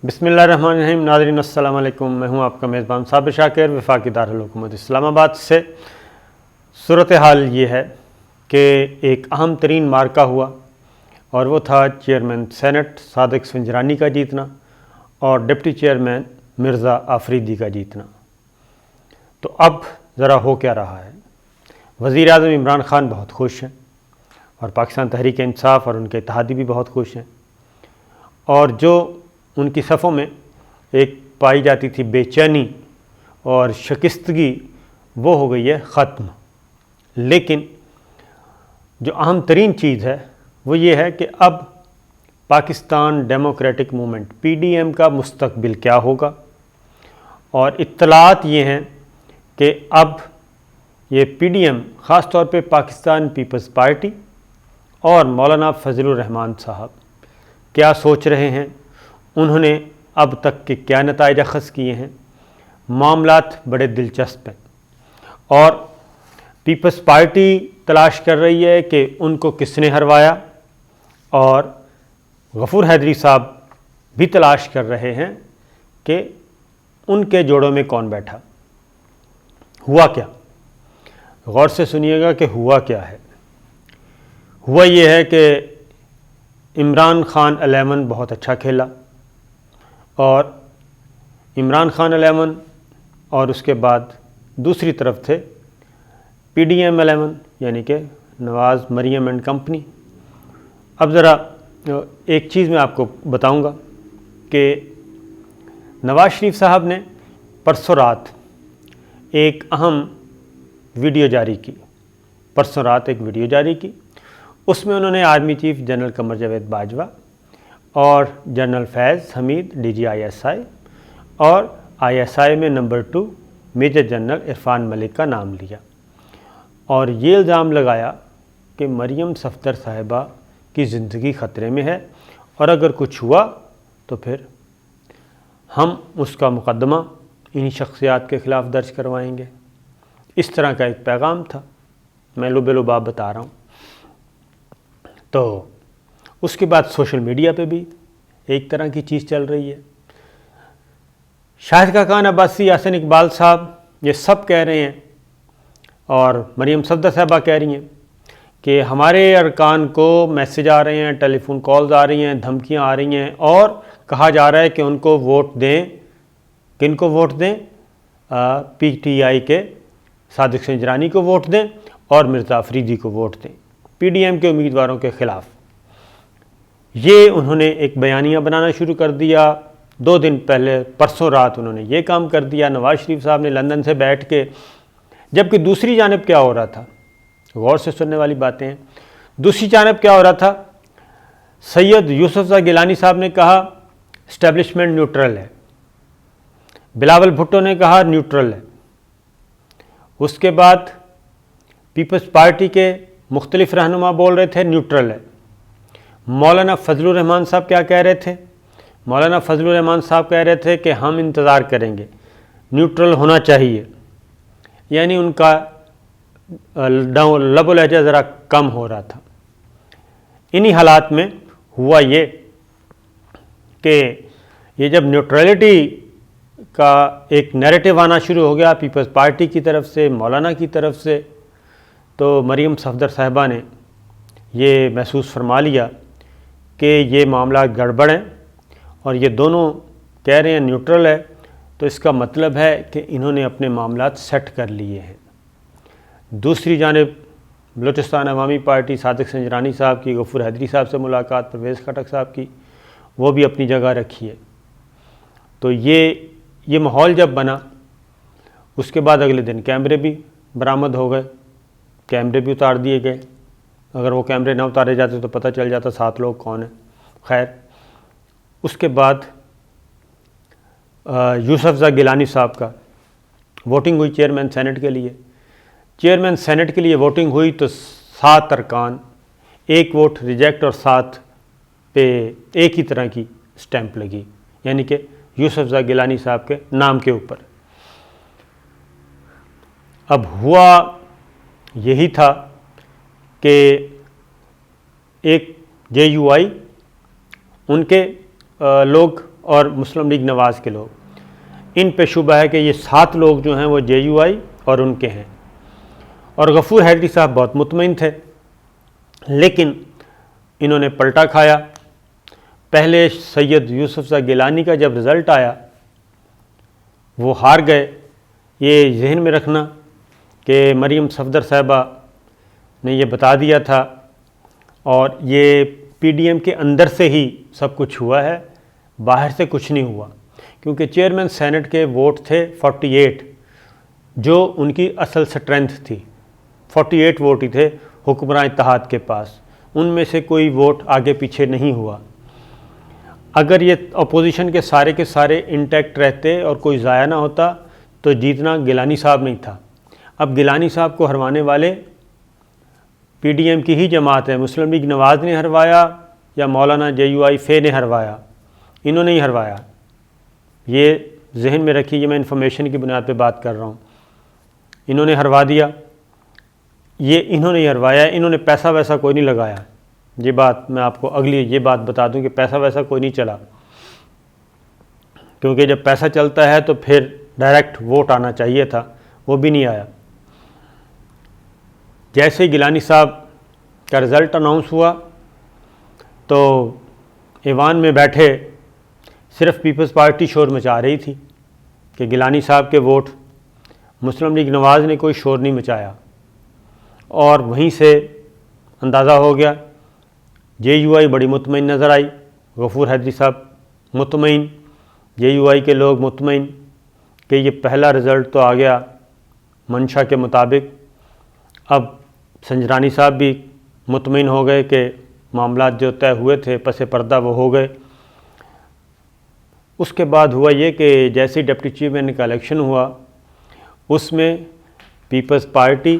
بسم اللہ الرحمن الرحیم. ناظرین السلام علیکم. میں ہوں آپ کا میزبان صابر شاکر وفاقی دارالحکومت اسلام آباد سے. صورتحال یہ ہے کہ ایک اہم ترین مارکہ ہوا اور وہ تھا چیئرمین سینٹ صادق سنجرانی کا جیتنا اور ڈپٹی چیئرمین مرزا آفریدی کا جیتنا. تو اب ذرا ہو کیا رہا ہے؟ وزیر اعظم عمران خان بہت خوش ہیں اور پاکستان تحریک انصاف اور ان کے اتحادی بھی بہت خوش ہیں، اور جو ان کی صفوں میں ایک پائی جاتی تھی بے چینی اور شکستگی، وہ ہو گئی ہے ختم. لیکن جو اہم ترین چیز ہے وہ یہ ہے کہ اب Pakistan Democratic Movement P D M کا مستقبل کیا ہوگا. اور اطلاعات یہ ہیں کہ اب یہ پی ڈی ایم خاص طور پہ پاکستان پیپلز پارٹی اور مولانا فضل الرحمان صاحب کیا سوچ رہے ہیں، انہوں نے اب تک کے کیا نتائج اخذ کیے ہیں. معاملات بڑے دلچسپ ہیں اور پیپلز پارٹی تلاش کر رہی ہے کہ ان کو کس نے ہروایا، اور غفور حیدری صاحب بھی تلاش کر رہے ہیں کہ ان کے جوڑوں میں کون بیٹھا. ہوا کیا؟ غور سے سنیے گا کہ ہوا کیا ہے. ہوا یہ ہے کہ عمران خان 11 بہت اچھا کھیلا، اور عمران خان 11 اور اس کے بعد دوسری طرف تھے پی ڈی ایم 11 یعنی کہ نواز مریم اینڈ کمپنی. اب ذرا ایک چیز میں آپ کو بتاؤں گا کہ نواز شریف صاحب نے پرسوں رات ایک اہم ویڈیو جاری کی. اس میں انہوں نے army chief general Qamar Javed Bajwa اور general Faiz Hamid D G I S I اور آئی ایس آئی میں number 2 major general Irfan Malik کا نام لیا، اور یہ الزام لگایا کہ مریم صفدر صاحبہ کی زندگی خطرے میں ہے، اور اگر کچھ ہوا تو پھر ہم اس کا مقدمہ انہی شخصیات کے خلاف درج کروائیں گے. اس طرح کا ایک پیغام تھا. میں لب لباب بتا رہا ہوں. تو اس کے بعد سوشل میڈیا پہ بھی ایک طرح کی چیز چل رہی ہے. شاہد خاقان عباسی، یاسین اقبال صاحب یہ سب کہہ رہے ہیں، اور مریم صفدر صاحبہ کہہ رہی ہیں کہ ہمارے ارکان کو میسج آ رہے ہیں، ٹیلی فون کالز آ رہی ہیں، دھمکیاں آ رہی ہیں، اور کہا جا رہا ہے کہ ان کو ووٹ دیں. کن کو ووٹ دیں؟ پی ٹی آئی کے صادق سنجرانی کو ووٹ دیں اور مرزا آفریدی کو ووٹ دیں، پی ڈی ایم کے امیدواروں کے خلاف. یہ انہوں نے ایک بیانیہ بنانا شروع کر دیا. 2 دن پہلے پرسوں رات انہوں نے یہ کام کر دیا. نواز شریف صاحب نے لندن سے بیٹھ کے، جبکہ دوسری جانب کیا ہو رہا تھا، غور سے سننے والی باتیں ہیں. دوسری جانب کیا ہو رہا تھا؟ سید یوسفزئی گیلانی صاحب نے کہا اسٹیبلشمنٹ نیوٹرل ہے، بلاول بھٹو نے کہا نیوٹرل ہے. اس کے بعد پیپلز پارٹی کے مختلف رہنما بول رہے تھے نیوٹرل ہے. مولانا فضل الرحمان صاحب کیا کہہ رہے تھے؟ مولانا فضل الرحمان صاحب کہہ رہے تھے کہ ہم انتظار کریں گے، نیوٹرل ہونا چاہیے. یعنی ان کا لب و لہجہ ذرا کم ہو رہا تھا. انہی حالات میں ہوا یہ کہ یہ جب نیوٹرلٹی کا ایک نیریٹو آنا شروع ہو گیا پیپلز پارٹی کی طرف سے، مولانا کی طرف سے، تو مریم صفدر صاحبہ نے یہ محسوس فرما لیا کہ یہ معاملات گڑبڑ ہیں، اور یہ دونوں کہہ رہے ہیں نیوٹرل ہے، تو اس کا مطلب ہے کہ انہوں نے اپنے معاملات سیٹ کر لیے ہیں. دوسری جانب بلوچستان عوامی پارٹی صادق سنجرانی صاحب کی غفور حیدری صاحب سے ملاقات، پرویز خٹک صاحب کی، وہ بھی اپنی جگہ رکھی ہے. تو یہ ماحول جب بنا، اس کے بعد اگلے دن کیمرے بھی برآمد ہو گئے، کیمرے بھی اتار دیے گئے. اگر وہ کیمرے نہ اتارے جاتے تو پتہ چل جاتا 7 لوگ کون ہیں. خیر، اس کے بعد یوسفزئی گیلانی صاحب کا ووٹنگ ہوئی چیئرمین سینٹ کے لیے. چیئرمین سینٹ کے لیے ووٹنگ ہوئی تو 7 ارکان، 1 ووٹ ریجیکٹ اور 7 پہ ایک ہی طرح کی سٹیمپ لگی، یعنی کہ یوسفزئی گیلانی صاحب کے نام کے اوپر. اب ہوا یہی تھا کہ ایک جے یو آئی ان کے لوگ اور مسلم لیگ نواز کے لوگ، ان پہ شبہ ہے کہ یہ 7 لوگ جو ہیں وہ JUI اور ان کے ہیں۔ اور غفور حیدری صاحب بہت مطمئن تھے، لیکن انہوں نے پلٹا کھایا۔ پہلے سید یوسف زئی گیلانی کا جب رزلٹ آیا وہ ہار گئے۔ یہ ذہن میں رکھنا کہ مریم صفدر صاحبہ نے یہ بتا دیا تھا، اور یہ PDM کے اندر سے ہی سب کچھ ہوا ہے، باہر سے کچھ نہیں ہوا، کیونکہ چیئرمین سینٹ کے ووٹ تھے 48 جو ان کی اصل سٹرینتھ تھی۔ 48 ووٹ ہی تھے حکمراں اتحاد کے پاس، ان میں سے کوئی ووٹ آگے پیچھے نہیں ہوا۔ اگر یہ اپوزیشن کے سارے انٹیکٹ رہتے اور کوئی ضائع نہ ہوتا تو جیتنا گیلانی صاحب نہیں تھا۔ اب گیلانی صاحب کو ہروانے والے PDM کی ہی جماعت ہے، مسلم لیگ نواز نے ہروایا یا مولانا JUI فے نے ہروایا، انہوں نے ہی ہروایا۔ یہ ذہن میں رکھیے، یہ میں انفارمیشن کی بنیاد پہ بات کر رہا ہوں۔ انہوں نے ہروا دیا، یہ انہوں نے ہی ہروایا، انہوں نے پیسہ ویسا کوئی نہیں لگایا۔ یہ بات میں آپ کو اگلی یہ بات بتا دوں کہ پیسہ ویسا کوئی نہیں چلا، کیونکہ جب پیسہ چلتا ہے تو پھر ڈائریکٹ ووٹ آنا چاہیے تھا، وہ بھی نہیں آیا۔ جیسے ہی گیلانی صاحب کا رزلٹ اناؤنس ہوا تو ایوان میں بیٹھے صرف پیپلز پارٹی شور مچا رہی تھی کہ گیلانی صاحب کے ووٹ، مسلم لیگ نواز نے کوئی شور نہیں مچایا، اور وہیں سے اندازہ ہو گیا۔ JUI بڑی مطمئن نظر آئی، غفور حیدری صاحب مطمئن، JUI کے لوگ مطمئن کہ یہ پہلا رزلٹ تو آ گیا منشا کے مطابق۔ اب سنجرانی صاحب بھی مطمئن ہو گئے کہ معاملات جو طے ہوئے تھے پس پردہ وہ ہو گئے۔ اس کے بعد ہوا یہ کہ جیسے ڈپٹی چیئرمین کا الیکشن ہوا، اس میں پیپلز پارٹی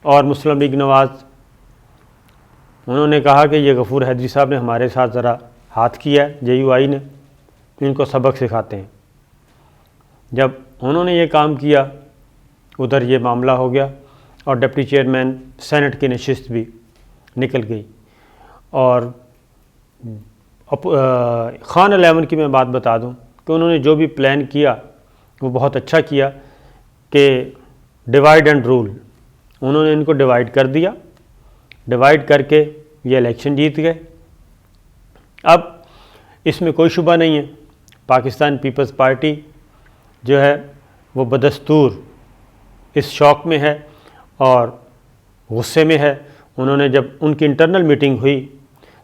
اور مسلم لیگ نواز انہوں نے کہا کہ یہ غفور حیدری صاحب نے ہمارے ساتھ ذرا ہاتھ کیا ہے، JUI نے، ان کو سبق سکھاتے ہیں۔ جب انہوں نے یہ کام کیا ادھر یہ معاملہ ہو گیا، اور ڈپٹی چیئرمین سینٹ کی نشست بھی نکل گئی۔ اور خان 11 کی میں بات بتا دوں کہ انہوں نے جو بھی پلان کیا وہ بہت اچھا کیا، کہ ڈیوائیڈ اینڈ رول، انہوں نے ان کو ڈیوائیڈ کر دیا، ڈیوائیڈ کر کے یہ الیکشن جیت گئے۔ اب اس میں کوئی شبہ نہیں ہے، پاکستان پیپلز پارٹی جو ہے وہ بدستور اس شوق میں ہے اور غصے میں ہے۔ انہوں نے جب ان کی انٹرنل میٹنگ ہوئی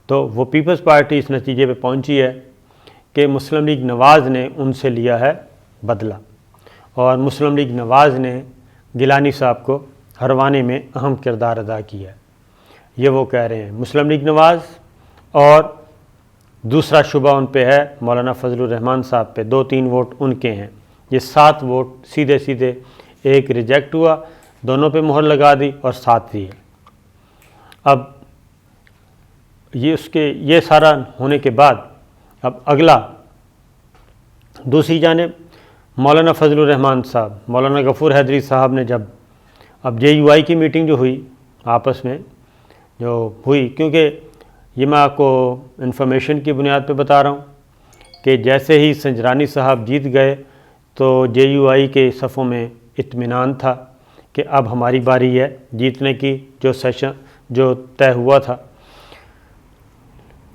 تو وہ پیپلز پارٹی اس نتیجے پہ پہنچی ہے کہ مسلم لیگ نواز نے ان سے لیا ہے بدلہ، اور مسلم لیگ نواز نے گیلانی صاحب کو ہروانے میں اہم کردار ادا کیا ہے۔ یہ وہ کہہ رہے ہیں مسلم لیگ نواز، اور دوسرا شبہ ان پہ ہے مولانا فضل الرحمان صاحب پہ، 2-3 ووٹ ان کے ہیں۔ یہ 7 ووٹ سیدھے سیدھے، ایک ریجیکٹ ہوا، دونوں پہ مہر لگا دی، اور 7 دی ہے۔ اب یہ سارا ہونے کے بعد اب اگلا، دوسری جانب مولانا فضل الرحمان صاحب، مولانا غفور حیدری صاحب نے جب اب JUI کی میٹنگ جو ہوئی آپس میں جو ہوئی، کیونکہ یہ میں آپ کو انفارمیشن کی بنیاد پہ بتا رہا ہوں کہ جیسے ہی سنجرانی صاحب جیت گئے تو JUI کے صفوں میں اطمینان تھا کہ اب ہماری باری ہے جیتنے کی، جو سیشن جو طے ہوا تھا۔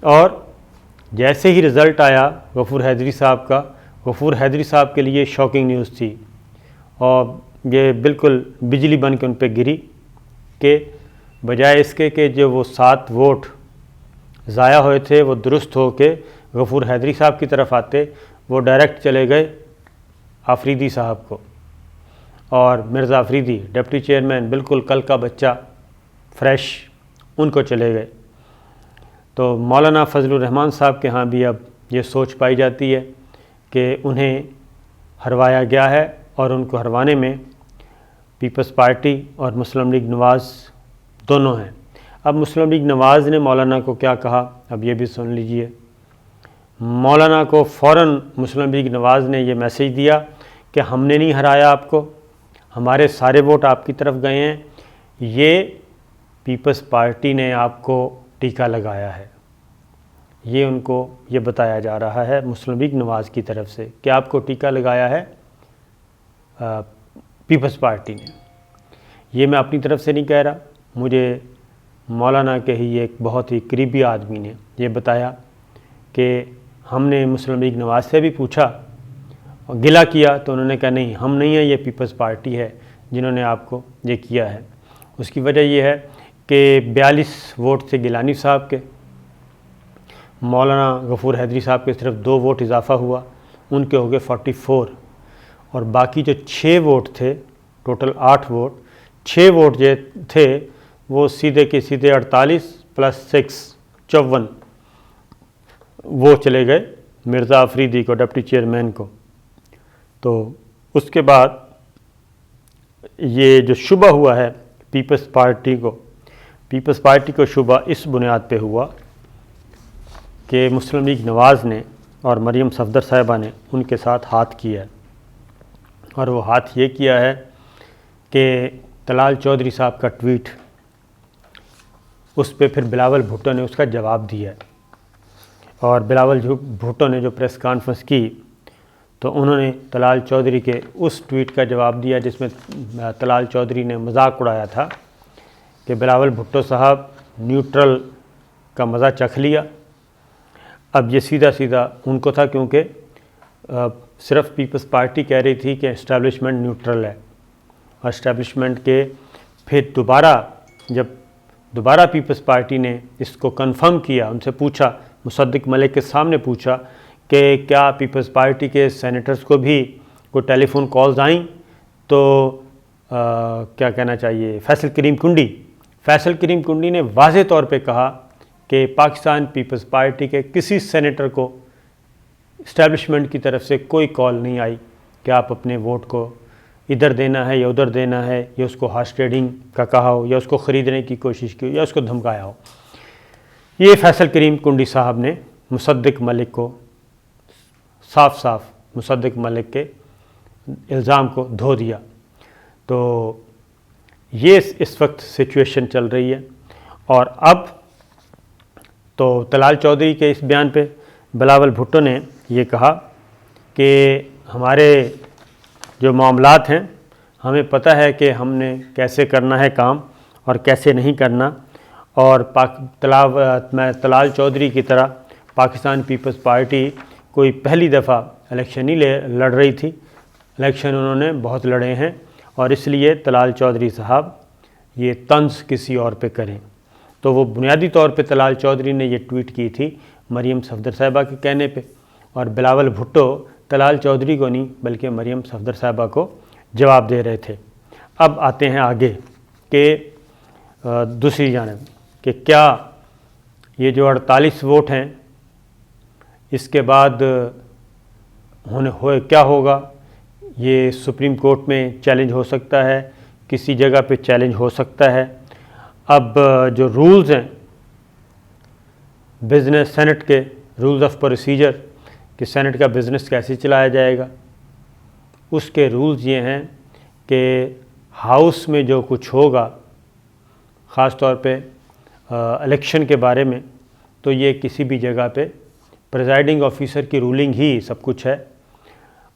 اور جیسے ہی رزلٹ آیا غفور حیدری صاحب کا، غفور حیدری صاحب کے لیے شاکنگ نیوز تھی، اور یہ بالکل بجلی بن کے ان پہ گری کہ بجائے اس کے کہ جو وہ 7 ووٹ ضائع ہوئے تھے وہ درست ہو کے غفور حیدری صاحب کی طرف آتے، وہ ڈائریکٹ چلے گئے آفریدی صاحب کو۔ اور مرزا آفریدی ڈپٹی چیئرمین بالکل کل کا بچہ فریش، ان کو چلے گئے۔ تو مولانا فضل الرحمان صاحب کے ہاں بھی اب یہ سوچ پائی جاتی ہے کہ انہیں ہروایا گیا ہے، اور ان کو ہروانے میں پیپلز پارٹی اور مسلم لیگ نواز دونوں ہیں۔ اب مسلم لیگ نواز نے مولانا کو کیا کہا، اب یہ بھی سن لیجئے۔ مولانا کو فوراً مسلم لیگ نواز نے یہ میسیج دیا کہ ہم نے نہیں ہرایا آپ کو، ہمارے سارے ووٹ آپ کی طرف گئے ہیں، یہ پیپلز پارٹی نے آپ کو ٹیکہ لگایا ہے، یہ ان کو یہ بتایا جا رہا ہے مسلم لیگ نواز کی طرف سے کہ آپ کو ٹیکہ لگایا ہے پیپلز پارٹی نے۔ یہ میں اپنی طرف سے نہیں کہہ رہا، مجھے مولانا کے ہی ایک بہت ہی قریبی آدمی نے یہ بتایا کہ ہم نے مسلم لیگ نواز سے بھی پوچھا اور گلہ کیا تو انہوں نے کہا نہیں، ہم نہیں ہیں، یہ پیپلز پارٹی ہے جنہوں نے آپ کو یہ کیا ہے۔ اس کی وجہ یہ ہے کہ 42 ووٹ تھے گیلانی صاحب کے، مولانا غفور حیدری صاحب کے صرف 2 ووٹ اضافہ ہوا، ان کے ہو گئے 44، اور باقی جو 6 ووٹ تھے، ٹوٹل 8 ووٹ، 6 ووٹ جو تھے وہ سیدھے کے سیدھے 48 + 6 54 وہ چلے گئے مرزا افریدی کو، ڈپٹی چیئرمین کو۔ تو اس کے بعد یہ جو شبہ ہوا ہے پیپلز پارٹی کو شبہ اس بنیاد پہ ہوا کہ مسلم لیگ نواز نے اور مریم صفدر صاحبہ نے ان کے ساتھ ہاتھ کیا ہے، اور وہ ہاتھ یہ کیا ہے کہ طلال چودھری صاحب کا ٹویٹ، اس پہ پھر بلاول بھٹو نے اس کا جواب دیا ہے، اور بلاول بھٹو نے جو پریس کانفرنس کی تو انہوں نے طلال چودھری کے اس ٹویٹ کا جواب دیا جس میں طلال چودھری نے مذاق اڑایا تھا کہ بلاول بھٹو صاحب نیوٹرل کا مزہ چکھ لیا۔ اب یہ سیدھا ان کو تھا، کیونکہ صرف پیپلز پارٹی کہہ رہی تھی کہ اسٹیبلشمنٹ نیوٹرل ہے، اور اسٹیبلشمنٹ کے پھر جب دوبارہ پیپلز پارٹی نے اس کو کنفرم کیا، ان سے پوچھا، مصدق ملک کے سامنے پوچھا کہ کیا پیپلز پارٹی کے سینیٹرز کو بھی کوئی ٹیلی فون کالز آئیں، تو کیا کہنا چاہیے، فیصل کریم کنڈی نے واضح طور پہ کہا کہ پاکستان پیپلز پارٹی کے کسی سینیٹر کو اسٹیبلشمنٹ کی طرف سے کوئی کال نہیں آئی کہ آپ اپنے ووٹ کو ادھر دینا ہے یا ادھر دینا ہے، یا اس کو ہارس ٹریڈنگ کا کہا ہو، یا اس کو خریدنے کی کوشش کی ہو، یا اس کو دھمکایا ہو۔ یہ فیصل کریم کنڈی صاحب نے مصدق ملک کو صاف مصدق ملک کے الزام کو دھو دیا۔ تو یہ اس وقت سچویشن چل رہی ہے، اور اب تو طلال چودھری کے اس بیان پہ بلاول بھٹو نے یہ کہا کہ ہمارے جو معاملات ہیں ہمیں پتہ ہے کہ ہم نے کیسے کرنا ہے کام اور کیسے نہیں کرنا، اور میں طلال چودھری کی طرح پاکستان پیپلز پارٹی کوئی پہلی دفعہ الیکشن نہیں لڑ رہی تھی، الیکشن انہوں نے بہت لڑے ہیں، اور اس لیے طلال چودھری صاحب یہ طنز کسی اور پہ کریں۔ تو وہ بنیادی طور پہ طلال چودھری نے یہ ٹویٹ کی تھی مریم صفدر صاحبہ کے کہنے پہ، اور بلاول بھٹو طلال چودھری کو نہیں بلکہ مریم صفدر صاحبہ کو جواب دے رہے تھے۔ اب آتے ہیں آگے کہ دوسری جانب کہ کیا یہ جو 48 ووٹ ہیں اس کے بعد کیا ہوگا؟ یہ سپریم کورٹ میں چیلنج ہو سکتا ہے، کسی جگہ پہ چیلنج ہو سکتا ہے۔ اب جو رولز ہیں بزنس سینٹ کے رولز آف پروسیجر کہ سینٹ کا بزنس کیسے چلایا جائے گا، اس کے رولز یہ ہیں کہ ہاؤس میں جو کچھ ہوگا، خاص طور پہ الیکشن کے بارے میں، تو یہ کسی بھی جگہ پہ پریزائڈنگ آفیسر کی رولنگ ہی سب کچھ ہے،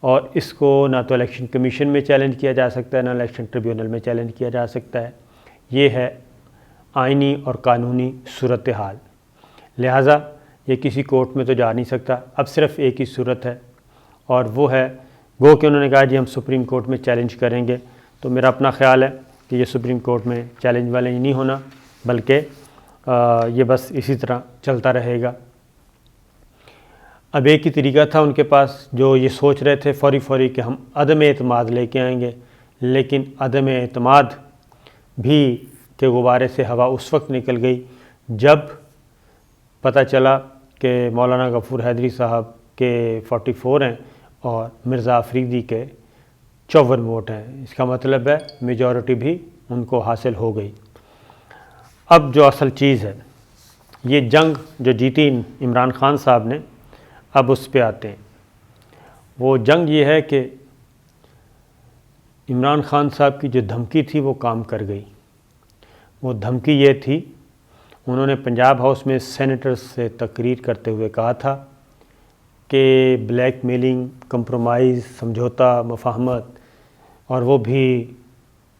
اور اس کو نہ تو الیکشن کمیشن میں چیلنج کیا جا سکتا ہے، نہ الیکشن ٹریبیونل میں چیلنج کیا جا سکتا ہے۔ یہ ہے آئینی اور قانونی صورتحال، لہٰذا یہ کسی کورٹ میں تو جا نہیں سکتا۔ اب صرف ایک ہی صورت ہے، اور وہ ہے گو کہ انہوں نے کہا جی ہم سپریم کورٹ میں چیلنج کریں گے، تو میرا اپنا خیال ہے کہ یہ سپریم کورٹ میں چیلنج والے ہی نہیں ہونا، بلکہ یہ بس اسی طرح چلتا رہے گا۔ اب ایک ہی طریقہ تھا ان کے پاس، جو یہ سوچ رہے تھے فوری کہ ہم عدم اعتماد لے کے آئیں گے، لیکن عدم اعتماد بھی کے غبارے سے ہوا اس وقت نکل گئی جب پتہ چلا کہ مولانا غفور حیدری صاحب کے 44 ہیں اور مرزا افریدی کے 54 ووٹ ہیں۔ اس کا مطلب ہے میجورٹی بھی ان کو حاصل ہو گئی۔ اب جو اصل چیز ہے، یہ جنگ جو جیتی عمران خان صاحب نے، اب اس پہ آتے ہیں۔ وہ جنگ یہ ہے کہ عمران خان صاحب کی جو دھمکی تھی وہ کام کر گئی۔ وہ دھمکی یہ تھی، انہوں نے پنجاب ہاؤس میں سینیٹرز سے تقریر کرتے ہوئے کہا تھا کہ بلیک میلنگ، کمپرومائز، سمجھوتا، مفاہمت، اور وہ بھی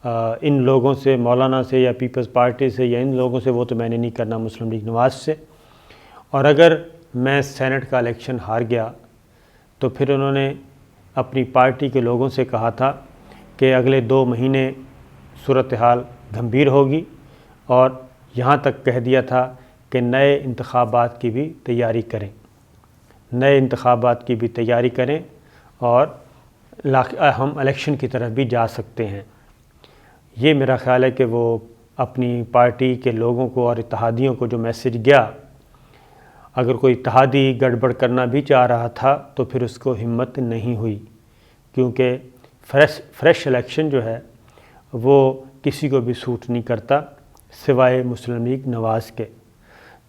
ان لوگوں سے، مولانا سے یا پیپلز پارٹی سے یا ان لوگوں سے، وہ تو میں نے نہیں کرنا مسلم لیگ نواز سے، اور اگر میں سینٹ کا الیکشن ہار گیا تو پھر انہوں نے اپنی پارٹی کے لوگوں سے کہا تھا کہ اگلے 2 مہینے صورتحال گھمبیر ہوگی، اور یہاں تک کہہ دیا تھا کہ نئے انتخابات کی بھی تیاری کریں، نئے انتخابات کی بھی تیاری کریں، اور ہم الیکشن کی طرف بھی جا سکتے ہیں۔ یہ میرا خیال ہے کہ وہ اپنی پارٹی کے لوگوں کو اور اتحادیوں کو جو میسج گیا، اگر کوئی اتحادی گڑبڑ کرنا بھی چاہ رہا تھا تو پھر اس کو ہمت نہیں ہوئی، کیونکہ فریش الیکشن جو ہے وہ کسی کو بھی سوٹ نہیں کرتا سوائے مسلم لیگ نواز کے۔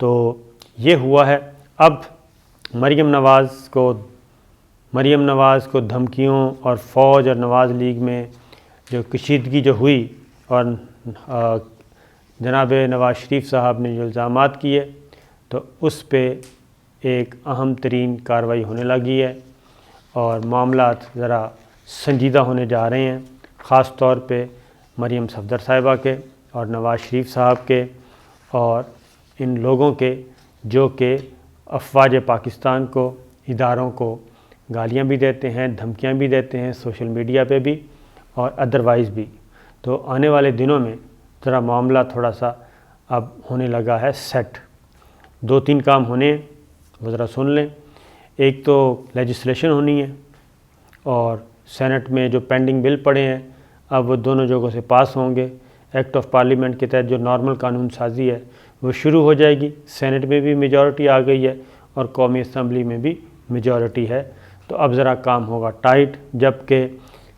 تو یہ ہوا ہے۔ اب مریم نواز کو دھمکیوں اور فوج اور نواز لیگ میں جو کشیدگی جو ہوئی، اور جناب نواز شریف صاحب نے جو الزامات کیے، تو اس پہ ایک اہم ترین کارروائی ہونے لگی ہے، اور معاملات ذرا سنجیدہ ہونے جا رہے ہیں، خاص طور پہ مریم صفدر صاحبہ کے اور نواز شریف صاحب کے اور ان لوگوں کے جو کہ افواج پاکستان کو، اداروں کو گالیاں بھی دیتے ہیں، دھمکیاں بھی دیتے ہیں، سوشل میڈیا پہ بھی اور ادروائز بھی۔ تو آنے والے دنوں میں ذرا معاملہ تھوڑا سا اب ہونے لگا ہے سیٹ۔ 2-3 کام ہونے ہیں، وہ ذرا سن لیں۔ ایک تو لیجسلیشن ہونی ہے، اور سینٹ میں جو پینڈنگ بل پڑے ہیں اب وہ دونوں جگہوں سے پاس ہوں گے۔ ایکٹ آف پارلیمنٹ کے تحت جو نارمل قانون سازی ہے وہ شروع ہو جائے گی، سینٹ میں بھی میجورٹی آ گئی ہے اور قومی اسمبلی میں بھی میجورٹی ہے۔ تو اب ذرا کام ہوگا ٹائٹ، جبکہ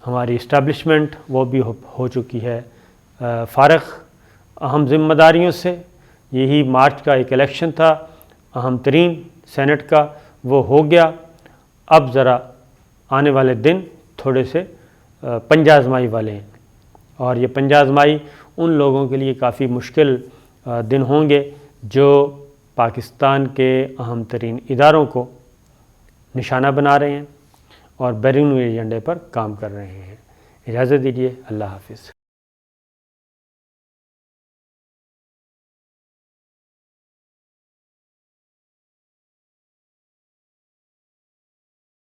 ہماری اسٹیبلشمنٹ وہ بھی ہو چکی ہے فارغ اہم ذمہ داریوں سے۔ یہی مارچ کا ایک الیکشن تھا اہم ترین سینٹ کا، وہ ہو گیا۔ اب ذرا آنے والے دن تھوڑے سے پنجہ آزمائی والے ہیں، اور یہ پنجہ آزمائی ان لوگوں کے لیے کافی مشکل دن ہوں گے جو پاکستان کے اہم ترین اداروں کو نشانہ بنا رہے ہیں اور بیرونی ایجنڈے پر کام کر رہے ہیں۔ اجازت دیجیے، اللہ حافظ۔